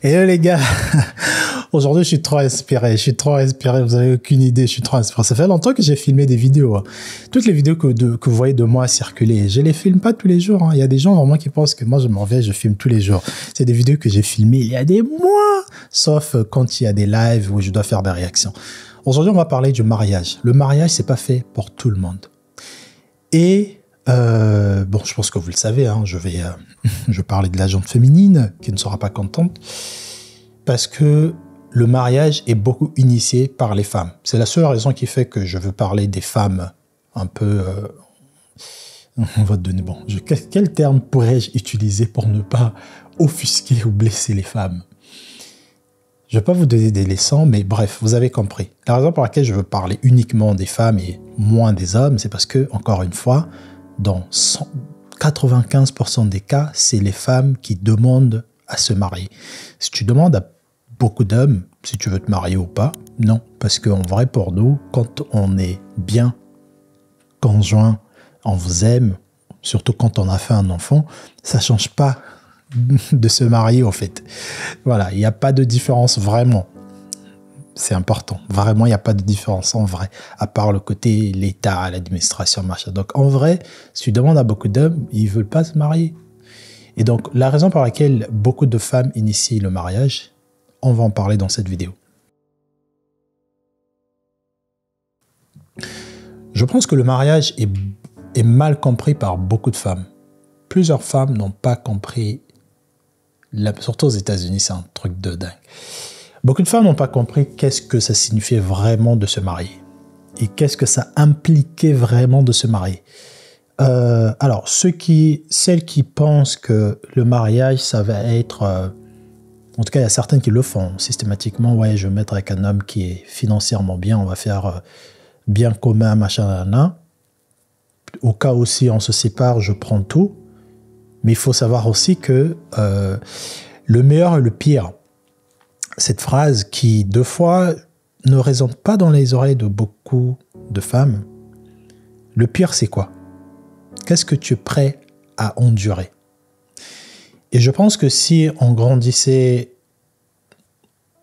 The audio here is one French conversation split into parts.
Hello les gars, aujourd'hui je suis trop inspiré, vous avez aucune idée, je suis trop inspiré. Ça fait longtemps que j'ai filmé des vidéos, hein. Toutes les vidéos que vous voyez de moi circuler, je les filme pas tous les jours, hein. Il y a des gens vraiment qui pensent que moi je m'en vais, je filme tous les jours. C'est des vidéos que j'ai filmées il y a des mois, sauf quand il y a des lives où je dois faire des réactions. Aujourd'hui on va parler du mariage. Le mariage c'est pas fait pour tout le monde. Et bon, je pense que vous le savez, hein, je vais parler de la gente féminine qui ne sera pas contente parce que le mariage est beaucoup initié par les femmes. C'est la seule raison qui fait que je veux parler des femmes un peu... on va te donner... Bon, quel terme pourrais-je utiliser pour ne pas offusquer ou blesser les femmes? Je ne vais pas vous donner des leçons, mais bref, vous avez compris. La raison pour laquelle je veux parler uniquement des femmes et moins des hommes, c'est parce que, encore une fois, dans 95% des cas, c'est les femmes qui demandent à se marier. Si tu demandes à beaucoup d'hommes si tu veux te marier ou pas, non. Parce qu'en vrai, pour nous, quand on est bien conjoint, on vous aime, surtout quand on a fait un enfant, ça ne change pas de se marier, en fait. Voilà, il n'y a pas de différence vraiment. C'est important. Vraiment, il n'y a pas de différence en vrai, à part le côté l'État, l'administration, machin. Donc, en vrai, si tu demandes à beaucoup d'hommes, ils ne veulent pas se marier. Et donc, la raison pour laquelle beaucoup de femmes initient le mariage, on va en parler dans cette vidéo. Je pense que le mariage est mal compris par beaucoup de femmes. Plusieurs femmes n'ont pas compris, surtout aux États-Unis, c'est un truc de dingue. Beaucoup de femmes n'ont pas compris qu'est-ce que ça signifiait vraiment de se marier et qu'est-ce que ça impliquait vraiment de se marier. Alors, celles qui pensent que le mariage, ça va être... en tout cas, il y a certaines qui le font systématiquement. Ouais, je vais me mettre avec un homme qui est financièrement bien, on va faire bien commun, machin, nanana. Au cas où si on se sépare, je prends tout. Mais il faut savoir aussi que le meilleur et le pire, cette phrase qui, deux fois, ne résonne pas dans les oreilles de beaucoup de femmes. Le pire, c'est quoi? Qu'est-ce que tu es prêt à endurer? Et je pense que si on grandissait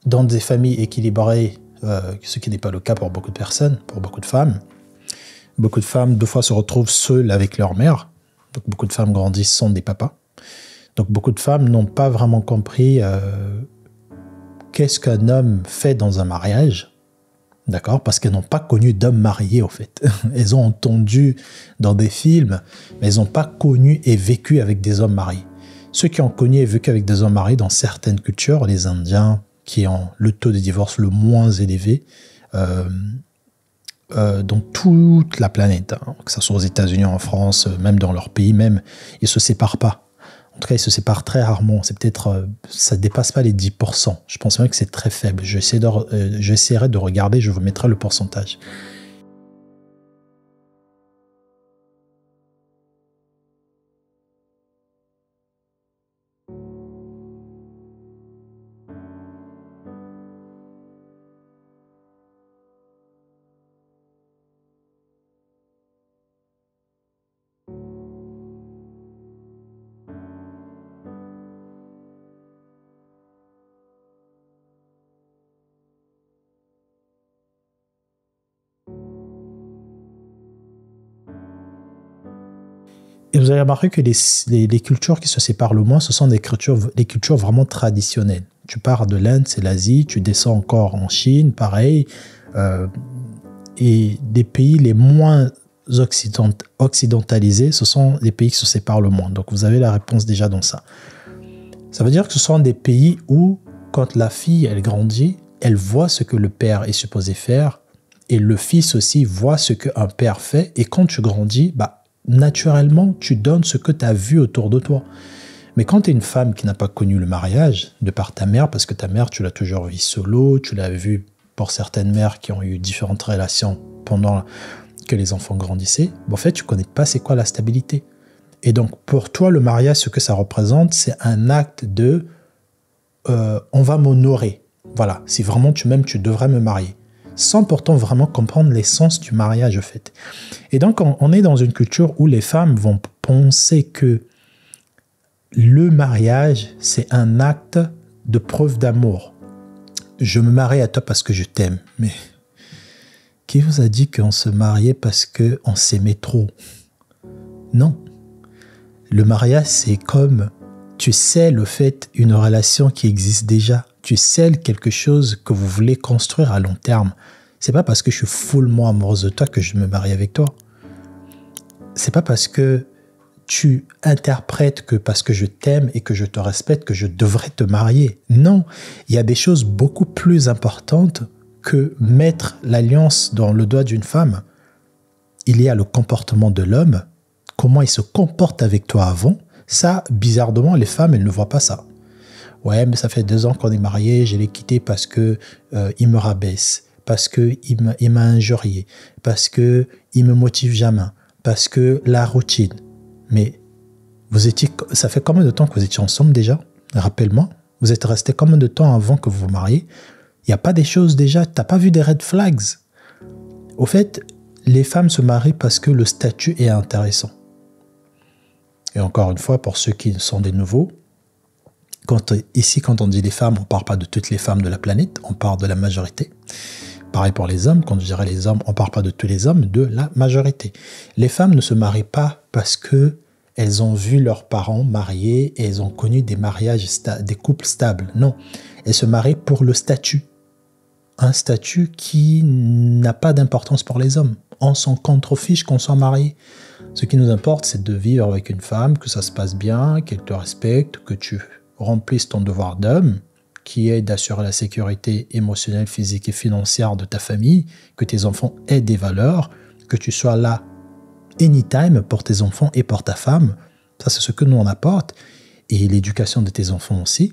dans des familles équilibrées, ce qui n'est pas le cas pour beaucoup de personnes, pour beaucoup de femmes, deux fois, se retrouvent seules avec leur mère. Donc, beaucoup de femmes grandissent sans des papas. Donc, beaucoup de femmes n'ont pas vraiment compris... qu'est-ce qu'un homme fait dans un mariage, d'accord? Parce qu'elles n'ont pas connu d'hommes mariés, au fait. Elles ont entendu dans des films, mais elles n'ont pas connu et vécu avec des hommes mariés. Ceux qui ont connu et vécu avec des hommes mariés dans certaines cultures, les Indiens, qui ont le taux de divorce le moins élevé dans toute la planète, hein, que ce soit aux États-Unis, en France, même dans leur pays, même, ils ne se séparent pas. En tout cas, ils se séparent très rarement. C'est peut-être, ça ne dépasse pas les 10%. Je pense même que c'est très faible. J'essaierai de regarder, je vous mettrai le pourcentage. Et vous avez remarqué que les cultures qui se séparent le moins, ce sont des cultures vraiment traditionnelles. Tu pars de l'Inde, c'est l'Asie, tu descends encore en Chine, pareil. Et des pays les moins occidentalisés, ce sont les pays qui se séparent le moins. Donc vous avez la réponse déjà dans ça. Ça veut dire que ce sont des pays où, quand la fille, elle grandit, elle voit ce que le père est supposé faire, et le fils aussi voit ce qu'un père fait, et quand tu grandis, naturellement, tu donnes ce que tu as vu autour de toi. Mais quand tu es une femme qui n'a pas connu le mariage, de par ta mère, parce que ta mère, tu l'as toujours vue solo, tu l'as vue pour certaines mères qui ont eu différentes relations pendant que les enfants grandissaient, en fait, tu ne connais pas c'est quoi la stabilité. Et donc, pour toi, le mariage, ce que ça représente, c'est un acte de on va m'honorer. Voilà, si vraiment tu m'aimes, tu devrais me marier. Sans pourtant vraiment comprendre l'essence du mariage, en fait. Et donc, on est dans une culture où les femmes vont penser que le mariage, c'est un acte de preuve d'amour. Je me marie à toi parce que je t'aime. Mais qui vous a dit qu'on se mariait parce qu'on s'aimait trop? Non. Le mariage, c'est comme tu scelles le fait une relation qui existe déjà. Tu scelles quelque chose que vous voulez construire à long terme. C'est pas parce que je suis follement amoureuse de toi que je me marie avec toi. C'est pas parce que tu interprètes que parce que je t'aime et que je te respecte que je devrais te marier. Non, il y a des choses beaucoup plus importantes que mettre l'alliance dans le doigt d'une femme. Il y a le comportement de l'homme, comment il se comporte avec toi avant. Ça, bizarrement, les femmes, elles ne voient pas ça. Ouais, mais ça fait 2 ans qu'on est mariés, je l'ai quitté parce que il me rabaisse, parce que il m'a injurié, parce que il me motive jamais, parce que la routine. Mais ça fait combien de temps que vous étiez ensemble déjà? Rappelle-moi, vous êtes restés combien de temps avant que vous vous mariez? Il n'y a pas des choses déjà, tu n'as pas vu des red flags. Au fait, les femmes se marient parce que le statut est intéressant. Et encore une fois, pour ceux qui sont des nouveaux, quand on dit les femmes, on ne parle pas de toutes les femmes de la planète, on parle de la majorité. Pareil pour les hommes, quand je dirais les hommes, on ne parle pas de tous les hommes, de la majorité. Les femmes ne se marient pas parce qu'elles ont vu leurs parents mariés et elles ont connu des mariages, des couples stables. Non, elles se marient pour le statut. Un statut qui n'a pas d'importance pour les hommes. On s'en contrefiche qu'on soit marié. Ce qui nous importe, c'est de vivre avec une femme, que ça se passe bien, qu'elle te respecte, que tu remplisses ton devoir d'homme, qui est d'assurer la sécurité émotionnelle, physique et financière de ta famille, que tes enfants aient des valeurs, que tu sois là anytime pour tes enfants et pour ta femme. Ça, c'est ce que nous on apporte. Et l'éducation de tes enfants aussi.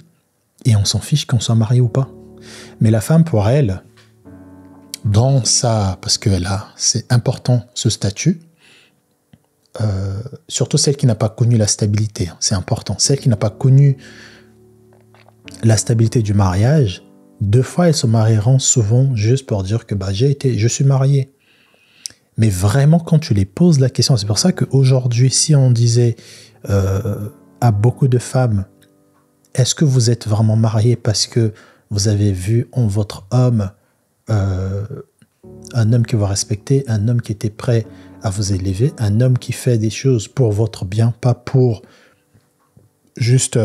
Et on s'en fiche qu'on soit marié ou pas. Mais la femme, pour elle, dans ça, parce qu'elle a, c'est important ce statut, surtout celle qui n'a pas connu la stabilité, c'est important. Celle qui n'a pas connu la stabilité du mariage, 2 fois elles se marieront souvent juste pour dire que je suis marié. Mais vraiment, quand tu les poses la question, c'est pour ça qu'aujourd'hui, si on disait à beaucoup de femmes, est-ce que vous êtes vraiment mariés parce que vous avez vu en votre homme un homme qui vous respectait, un homme qui était prêt à vous élever, un homme qui fait des choses pour votre bien, pas pour juste,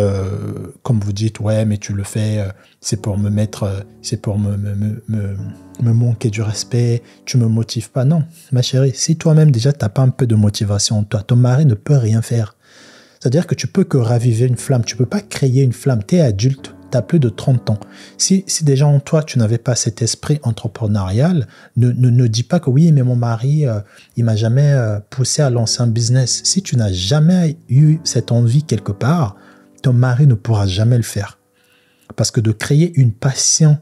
comme vous dites, ouais, mais tu le fais, c'est pour me mettre, c'est pour me manquer du respect, tu me motives pas. Non, ma chérie, si toi-même déjà tu n'as pas un peu de motivation en toi, ton mari ne peut rien faire. C'est-à-dire que tu peux que raviver une flamme, tu peux pas créer une flamme, tu es adulte, tu as plus de 30 ans. Si déjà en toi, tu n'avais pas cet esprit entrepreneurial, ne dis pas que oui, mais mon mari, il m'a jamais poussé à lancer un business. Si tu n'as jamais eu cette envie quelque part, ton mari ne pourra jamais le faire. Parce que de créer une passion,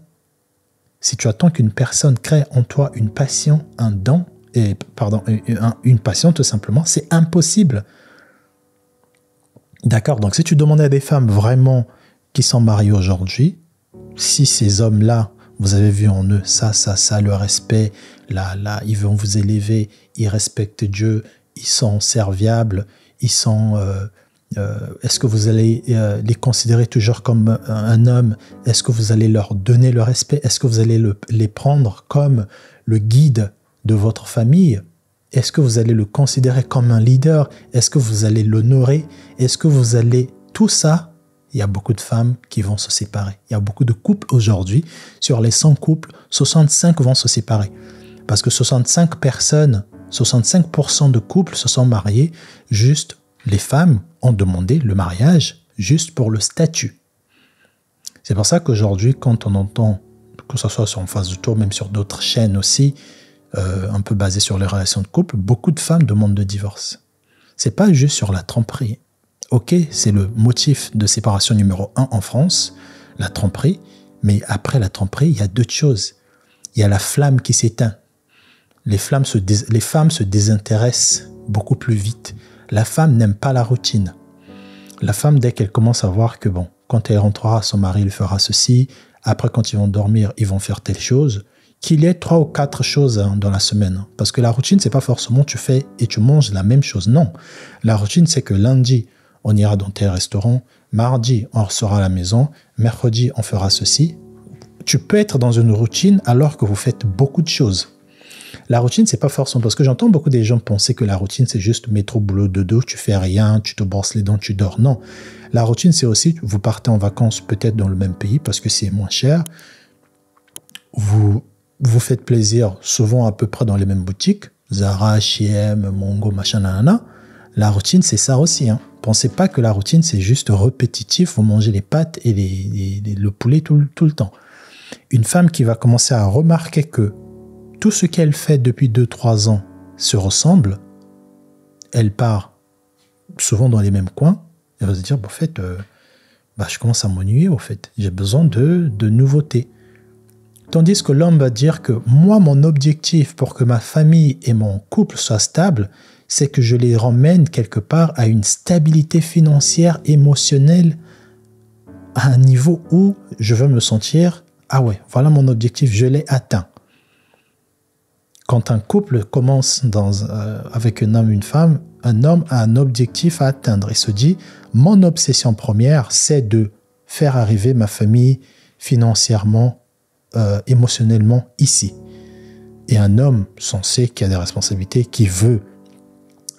si tu attends qu'une personne crée en toi une passion, un don, une passion tout simplement, c'est impossible. D'accord, donc si tu demandais à des femmes vraiment qui sont mariées aujourd'hui, si ces hommes-là, vous avez vu en eux ça, le respect, là, ils vont vous élever, ils respectent Dieu, ils sont serviables, ils sont... est-ce que vous allez les considérer toujours comme un homme? Est-ce que vous allez leur donner le respect? Est-ce que vous allez les prendre comme le guide de votre famille? Est-ce que vous allez le considérer comme un leader? Est-ce que vous allez l'honorer? Est-ce que vous allez... Tout ça, il y a beaucoup de femmes qui vont se séparer. Il y a beaucoup de couples aujourd'hui. Sur les 100 couples, 65 vont se séparer. Parce que 65% de couples se sont mariés. Juste, les femmes ont demandé le mariage juste pour le statut. C'est pour ça qu'aujourd'hui, quand on entend, que ce soit sur En Face de Tour, même sur d'autres chaînes aussi, un peu basées sur les relations de couple, beaucoup de femmes demandent le divorce. C'est pas juste sur la tromperie. Ok, c'est le motif de séparation numéro 1 en France, la tromperie, mais après la tromperie, il y a 2 choses. Il y a la flamme qui s'éteint. Les femmes se désintéressent beaucoup plus vite. La femme n'aime pas la routine. La femme, dès qu'elle commence à voir que bon, quand elle rentrera, son mari lui fera ceci, après quand ils vont dormir, ils vont faire telle chose, qu'il y ait 3 ou 4 choses dans la semaine. Parce que la routine, c'est pas forcément tu fais et tu manges la même chose. Non. La routine, c'est que lundi, on ira dans tel restaurant, mardi, on sera à la maison, mercredi, on fera ceci. Tu peux être dans une routine alors que vous faites beaucoup de choses. La routine, c'est pas forcément... Parce que j'entends beaucoup des gens penser que la routine, c'est juste métro, boulot, dodo, tu fais rien, tu te brosses les dents, tu dors. Non. La routine, c'est aussi, vous partez en vacances peut-être dans le même pays parce que c'est moins cher. Vous faites plaisir souvent à peu près dans les mêmes boutiques. Zara, H&M, Mongo, machin, nanana. La routine, c'est ça aussi. Hein. Pensez pas que la routine, c'est juste répétitif. Vous mangez les pâtes et le poulet tout le temps. Une femme qui va commencer à remarquer que tout ce qu'elle fait depuis 2-3 ans se ressemble, elle part souvent dans les mêmes coins. Elle va se dire, en fait, je commence à m'ennuyer, au fait. J'ai besoin de nouveautés. Tandis que l'homme va dire que moi, mon objectif pour que ma famille et mon couple soient stables, c'est que je les ramène quelque part à une stabilité financière, émotionnelle, à un niveau où je veux me sentir, ah ouais, voilà mon objectif, je l'ai atteint. Quand un couple commence avec un homme et une femme, un homme a un objectif à atteindre et se dit, mon obsession première, c'est de faire arriver ma famille financièrement, émotionnellement ici. Et un homme sensé qui a des responsabilités, qui veut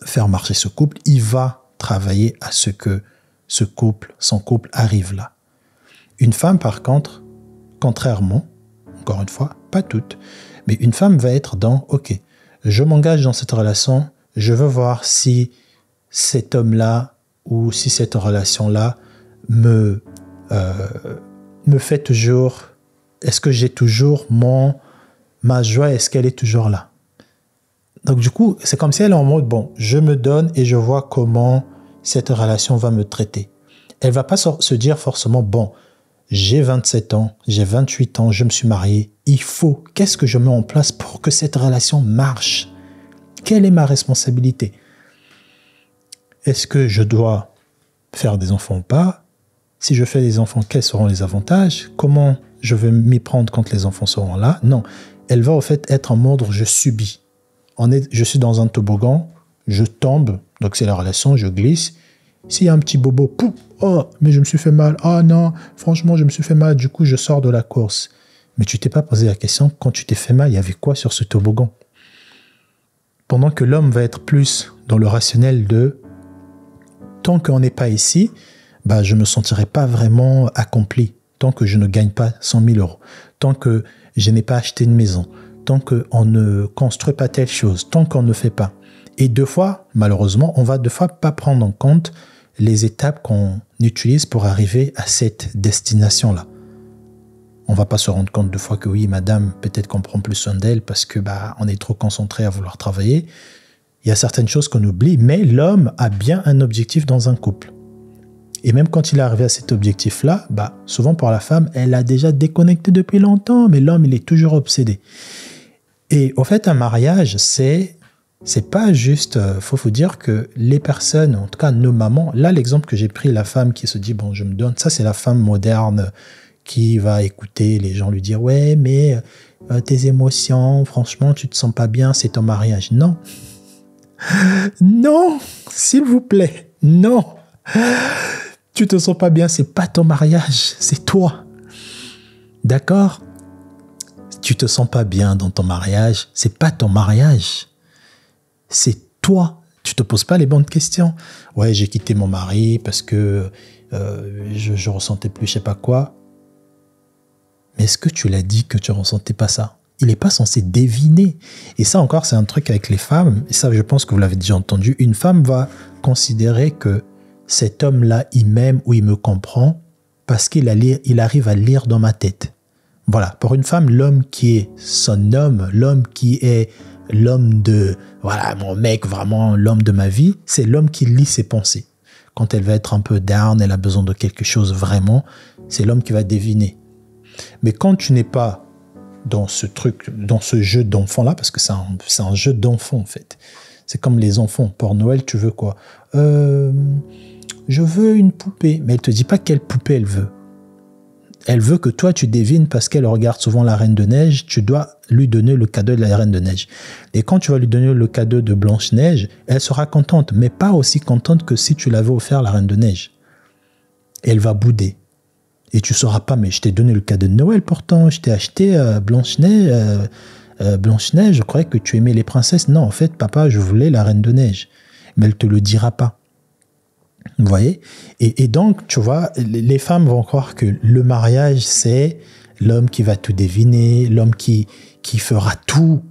faire marcher ce couple, il va travailler à ce que son couple arrive là. Une femme, par contre, contrairement, encore une fois, pas toutes, mais une femme va être dans, ok, je m'engage dans cette relation, je veux voir si cet homme-là ou si cette relation-là me fait toujours, est-ce que j'ai toujours ma joie, est-ce qu'elle est toujours là? Donc du coup, c'est comme si elle est en mode, bon, je me donne et je vois comment cette relation va me traiter. Elle ne va pas se dire forcément, bon, j'ai 27 ans, j'ai 28 ans, je me suis marié, qu'est-ce que je mets en place pour que cette relation marche? Quelle est ma responsabilité? Est-ce que je dois faire des enfants ou pas? Si je fais des enfants, quels seront les avantages? Comment je vais m'y prendre quand les enfants seront là? Non, elle va au fait être en mode je subis. Je suis dans un toboggan, je tombe, donc c'est la relation, je glisse. S'il y a un petit bobo, pouf, oh, mais je me suis fait mal. Ah non, franchement, je me suis fait mal, du coup, je sors de la course. Mais tu t'es pas posé la question, quand tu t'es fait mal, il y avait quoi sur ce toboggan? Pendant que l'homme va être plus dans le rationnel de tant qu'on n'est pas ici, je ne me sentirai pas vraiment accompli. Tant que je ne gagne pas 100 000 euros, tant que je n'ai pas acheté une maison, tant qu'on ne construit pas telle chose, tant qu'on ne fait pas. Et deux fois, malheureusement, on va deux fois pas prendre en compte les étapes qu'on utilise pour arriver à cette destination-là. On va pas se rendre compte deux fois que oui, madame, peut-être qu'on prend plus soin d'elle parce que on est trop concentré à vouloir travailler. Il y a certaines choses qu'on oublie, mais l'homme a bien un objectif dans un couple. Et même quand il est arrivé à cet objectif-là, souvent pour la femme, elle a déjà déconnecté depuis longtemps, mais l'homme, il est toujours obsédé. Et au fait, un mariage, c'est pas juste... faut vous dire que les personnes, en tout cas nos mamans, là l'exemple que j'ai pris, la femme qui se dit, bon, je me donne, ça c'est la femme moderne qui va écouter les gens lui dire, ouais, mais tes émotions, franchement, tu te sens pas bien, c'est ton mariage. Non. Non, s'il vous plaît, non. Tu te sens pas bien, c'est pas ton mariage, c'est toi. D'accord? Tu te sens pas bien dans ton mariage, c'est pas ton mariage. C'est toi. Tu te poses pas les bonnes questions. Ouais, j'ai quitté mon mari parce que je ressentais plus je sais pas quoi. Mais est-ce que tu l'as dit que tu ressentais pas ça? Il n'est pas censé deviner. Et ça encore, c'est un truc avec les femmes. Et ça, je pense que vous l'avez déjà entendu. Une femme va considérer que cet homme-là, il m'aime ou il me comprend parce qu'il arrive à lire dans ma tête. Voilà, pour une femme, l'homme qui est son homme, l'homme qui est l'homme de, voilà, mon mec, vraiment l'homme de ma vie, c'est l'homme qui lit ses pensées. Quand elle va être un peu down, elle a besoin de quelque chose vraiment, c'est l'homme qui va deviner. Mais quand tu n'es pas dans ce truc, dans ce jeu d'enfant-là, parce que c'est un jeu d'enfant en fait. C'est comme les enfants. Pour Noël, tu veux quoi? Je veux une poupée. Mais elle ne te dit pas quelle poupée elle veut. Elle veut que toi, tu devines parce qu'elle regarde souvent la Reine de Neige. Tu dois lui donner le cadeau de la Reine de Neige. Et quand tu vas lui donner le cadeau de Blanche-Neige, elle sera contente, mais pas aussi contente que si tu l'avais offert la Reine de Neige. Elle va bouder. Et tu ne sauras pas, mais je t'ai donné le cadeau de Noël pourtant. Je t'ai acheté Blanche-Neige. Blanche-Neige, je croyais que tu aimais les princesses. Non, en fait, papa, je voulais la Reine de Neige. Mais elle ne te le dira pas. Vous voyez? Et donc, tu vois, les femmes vont croire que le mariage, c'est l'homme qui va tout deviner, l'homme qui fera tout.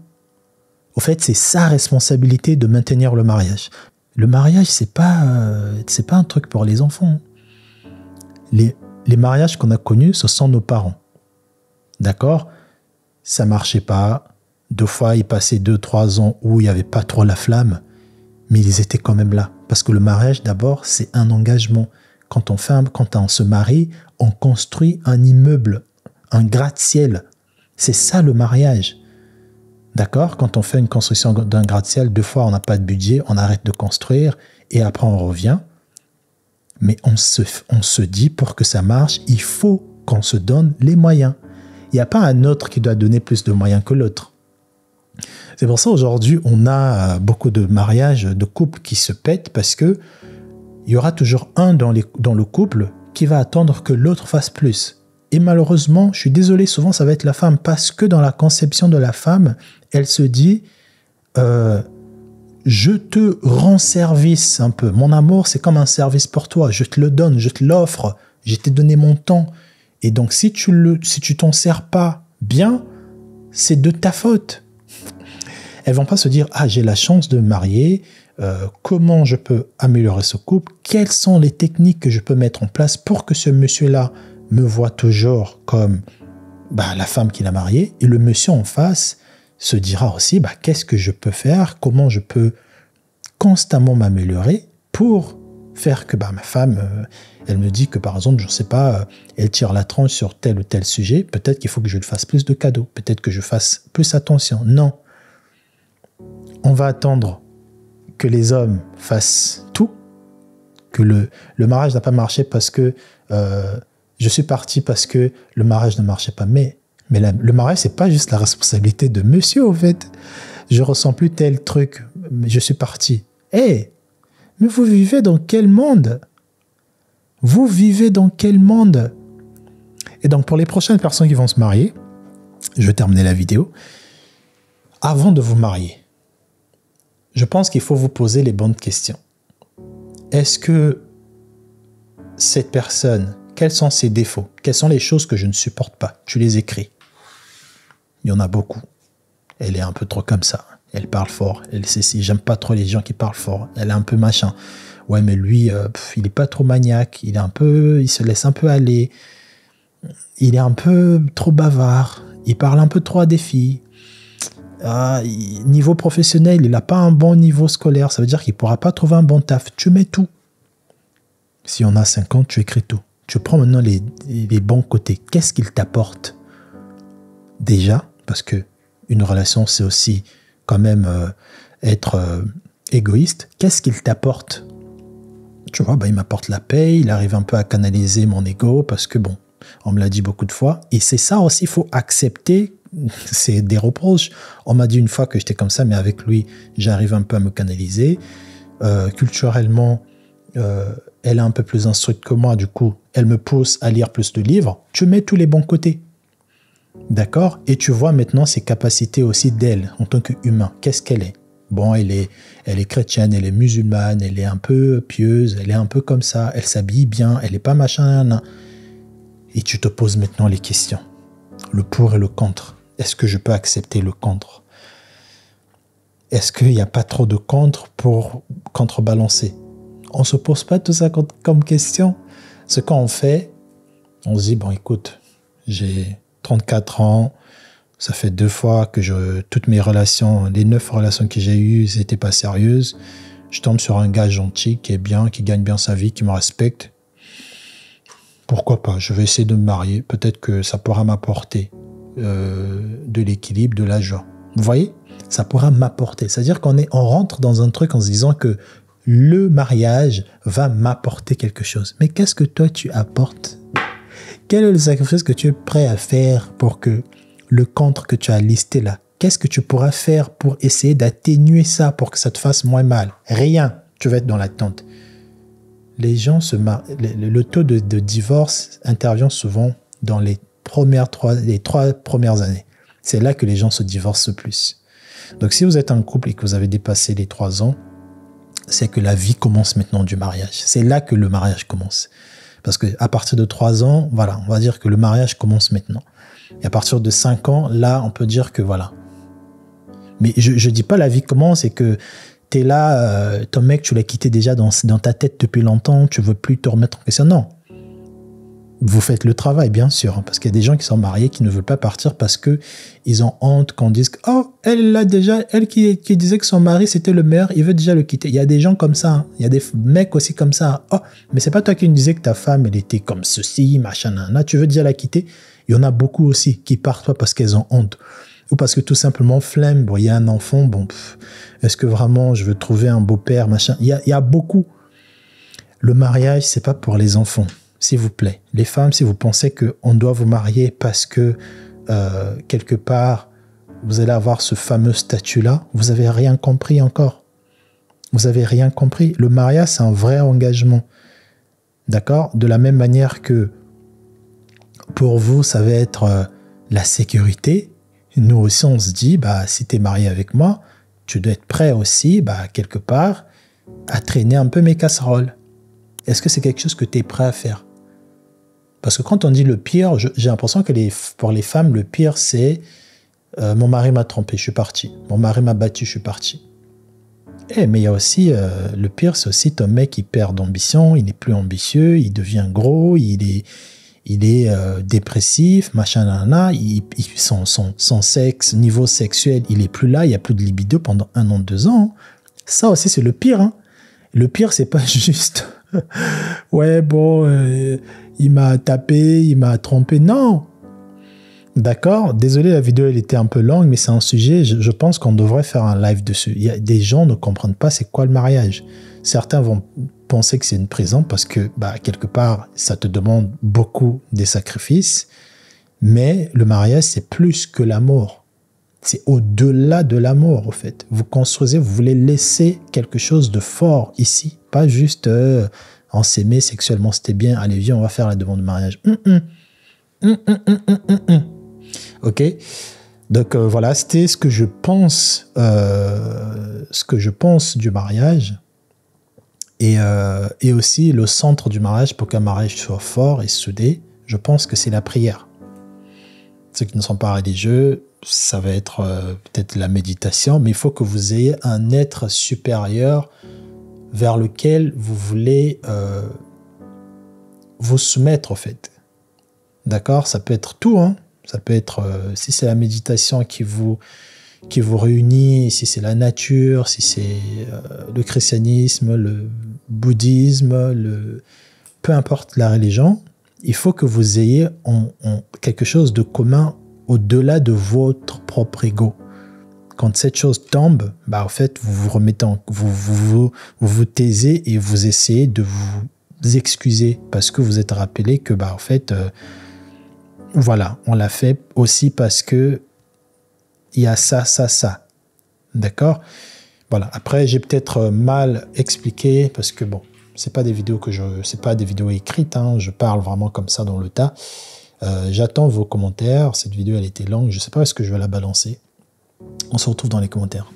Au fait, c'est sa responsabilité de maintenir le mariage. Le mariage, c'est pas un truc pour les enfants. Les mariages qu'on a connus, ce sont nos parents. D'accord? Ça marchait pas. 2 fois, ils passaient 2-3 ans où il n'y avait pas trop la flamme, mais ils étaient quand même là. Parce que le mariage, d'abord, c'est un engagement. Quand on se marie, on construit un immeuble, un gratte-ciel. C'est ça le mariage. D'accord? Quand on fait une construction d'un gratte-ciel, 2 fois, on n'a pas de budget, on arrête de construire et après on revient. Mais on se dit, pour que ça marche, il faut qu'on se donne les moyens. Il n'y a pas un autre qui doit donner plus de moyens que l'autre. C'est pour ça aujourd'hui, on a beaucoup de mariages, de couples qui se pètent parce que il y aura toujours un dans le couple qui va attendre que l'autre fasse plus. Et malheureusement, je suis désolé, souvent ça va être la femme parce que dans la conception de la femme, elle se dit je te rends service un peu. Mon amour, c'est comme un service pour toi. Je te le donne, je te l'offre. Je t'ai donné mon temps. Et donc, si tu t'en sers pas bien, c'est de ta faute. Elles vont pas se dire, ah, j'ai la chance de me marier. Comment je peux améliorer ce couple? Quelles sont les techniques que je peux mettre en place pour que ce monsieur-là me voit toujours comme la femme qu'il a mariée? Et le monsieur en face se dira aussi, qu'est-ce que je peux faire? Comment je peux constamment m'améliorer pour faire que ma femme, elle me dit que par exemple, je ne sais pas, elle tire la tronche sur tel ou tel sujet. Peut-être qu'il faut que je lui fasse plus de cadeaux. Peut-être que je fasse plus attention. Non. On va attendre que les hommes fassent tout, que le mariage n'a pas marché parce que je suis parti parce que le mariage ne marchait pas. Mais le mariage, c'est pas juste la responsabilité de monsieur, au fait. Je ressens plus tel truc, je suis parti. Mais vous vivez dans quel monde? Vous vivez dans quel monde? Et donc, pour les prochaines personnes qui vont se marier, je vais terminer la vidéo. Avant de vous marier, je pense qu'il faut vous poser les bonnes questions. Est-ce que cette personne, quels sont ses défauts? Quelles sont les choses que je ne supporte pas? Tu les écris. Il y en a beaucoup. Elle est un peu trop comme ça. Elle parle fort. Elle sait si j'aime pas trop les gens qui parlent fort. Elle est un peu machin. Ouais, mais lui, il est pas trop maniaque. Il se laisse un peu aller. Il est un peu trop bavard. Il parle un peu trop à des filles. Niveau professionnel, il n'a pas un bon niveau scolaire. Ça veut dire qu'il ne pourra pas trouver un bon taf. Tu mets tout. Si on a 50, tu écris tout. Tu prends maintenant les bons côtés. Qu'est-ce qu'il t'apporte? Déjà, parce que une relation, c'est aussi quand même être égoïste. Qu'est-ce qu'il t'apporte? Tu vois, il m'apporte la paix, il arrive un peu à canaliser mon ego parce que on me l'a dit beaucoup de fois. Et c'est ça aussi, il faut accepter. C'est des reproches. On m'a dit une fois que j'étais comme ça, mais avec lui, j'arrive un peu à me canaliser. Culturellement, elle est un peu plus instruite que moi, du coup, elle me pousse à lire plus de livres. Tu mets tous les bons côtés. D'accord? Et tu vois maintenant ses capacités aussi d'elle, en tant qu'humain. Qu'est-ce qu'elle est? Elle est chrétienne, elle est musulmane, elle est un peu pieuse, elle est un peu comme ça, elle s'habille bien, elle n'est pas machin. Et tu te poses maintenant les questions. Le pour et le contre. Est-ce que je peux accepter le contre? Est-ce qu'il n'y a pas trop de contre pour contrebalancer? On ne se pose pas tout ça comme question. Ce qu'on fait, on se dit, écoute, j'ai 34 ans, ça fait 2 fois que toutes mes relations, les 9 relations que j'ai eues, n'étaient pas sérieuses. Je tombe sur un gars gentil, qui est bien, qui gagne bien sa vie, qui me respecte. Pourquoi pas? Je vais essayer de me marier. Peut-être que ça pourra m'apporter de l'équilibre, de la joie. Vous voyez? Ça pourra m'apporter. C'est-à-dire qu'on rentre dans un truc en se disant que le mariage va m'apporter quelque chose. Mais qu'est-ce que toi, tu apportes? Quel est le sacrifice que tu es prêt à faire pour que le contre que tu as listé là, qu'est-ce que tu pourras faire pour essayer d'atténuer ça, pour que ça te fasse moins mal? Rien. Tu vas être dans l'attente. Les gens se marient. Le taux de divorce intervient souvent dans les trois premières années. C'est là que les gens se divorcent le plus. Donc, si vous êtes un couple et que vous avez dépassé les 3 ans, c'est que la vie commence maintenant du mariage. C'est là que le mariage commence. Parce qu'à partir de 3 ans, voilà, on va dire que le mariage commence maintenant. Et à partir de 5 ans, là, on peut dire que voilà. Mais je ne dis pas la vie commence et que tu es là, ton mec, tu l'as quitté déjà dans ta tête depuis longtemps, tu ne veux plus te remettre en question. Non. Vous faites le travail, bien sûr, hein, parce qu'il y a des gens qui sont mariés qui ne veulent pas partir parce qu'ils ont honte qu'on dise « Oh, elle qui disait que son mari, c'était le meilleur, il veut déjà le quitter. » Il y a des gens comme ça, hein. Il y a des mecs aussi comme ça. Hein. « Oh, mais c'est pas toi qui me disais que ta femme, elle était comme ceci, machin, nana, tu veux déjà la quitter ?» Il y en a beaucoup aussi qui partent pas parce qu'elles ont honte. Ou parce que tout simplement, flemme, bon, il y a un enfant, bon, est-ce que vraiment je veux trouver un beau-père, machin. Il y a beaucoup. Le mariage, c'est pas pour les enfants. S'il vous plaît, les femmes, si vous pensez qu'on doit vous marier parce que quelque part, vous allez avoir ce fameux statut-là, vous n'avez rien compris encore. Vous n'avez rien compris. Le mariage, c'est un vrai engagement. D'accord? De la même manière que pour vous, ça va être la sécurité. Nous aussi, on se dit, bah, si tu es marié avec moi, tu dois être prêt aussi, bah, quelque part, à traîner un peu mes casseroles. Est-ce que c'est quelque chose que tu es prêt à faire? Parce que quand on dit le pire, j'ai l'impression que pour les femmes, le pire, c'est mon mari m'a trompé, je suis parti. Mon mari m'a battu, je suis parti. Mais il y a aussi, le pire, c'est aussi ton mec qui perd d'ambition, il n'est plus ambitieux, il devient gros, il est dépressif, machin, nanana, son sexe, niveau sexuel, il n'est plus là, il n'y a plus de libido pendant 1 an, 2 ans. Ça aussi, c'est le pire. Hein. Le pire, c'est pas juste... ouais, bon, il m'a tapé, il m'a trompé. Non. D'accord. Désolé, la vidéo, elle était un peu longue, mais c'est un sujet, je pense qu'on devrait faire un live dessus. Il y a des gens ne comprennent pas c'est quoi le mariage. Certains vont penser que c'est une prison parce que, bah, quelque part, ça te demande beaucoup de sacrifices. Mais le mariage, c'est plus que l'amour. C'est au-delà de l'amour, au fait. Vous construisez, vous voulez laisser quelque chose de fort ici. Pas juste on s'aimait sexuellement, c'était bien, allez, viens, on va faire la demande de mariage. Ok? Donc voilà, c'était ce que je pense du mariage. Et aussi le centre du mariage, pour qu'un mariage soit fort et soudé, je pense que c'est la prière. Ceux qui ne sont pas religieux, ça va être peut-être la méditation, mais il faut que vous ayez un être supérieur vers lequel vous voulez vous soumettre, en fait. D'accord? Ça peut être tout, hein. Ça peut être, si c'est la méditation qui vous réunit, si c'est la nature, si c'est le christianisme, le bouddhisme, peu importe la religion, il faut que vous ayez quelque chose de commun au-delà de votre propre ego. Quand cette chose tombe, bah, en fait, vous vous remettez vous taisez et vous essayez de vous excuser parce que vous êtes rappelé que, bah, en fait, voilà, on l'a fait aussi parce que il y a ça. D'accord? Voilà. Après, j'ai peut-être mal expliqué parce que, bon, c'est pas des vidéos écrites, hein, je parle vraiment comme ça dans le tas. J'attends vos commentaires. Cette vidéo, elle était longue. Je sais pas est-ce que je vais la balancer. On se retrouve dans les commentaires.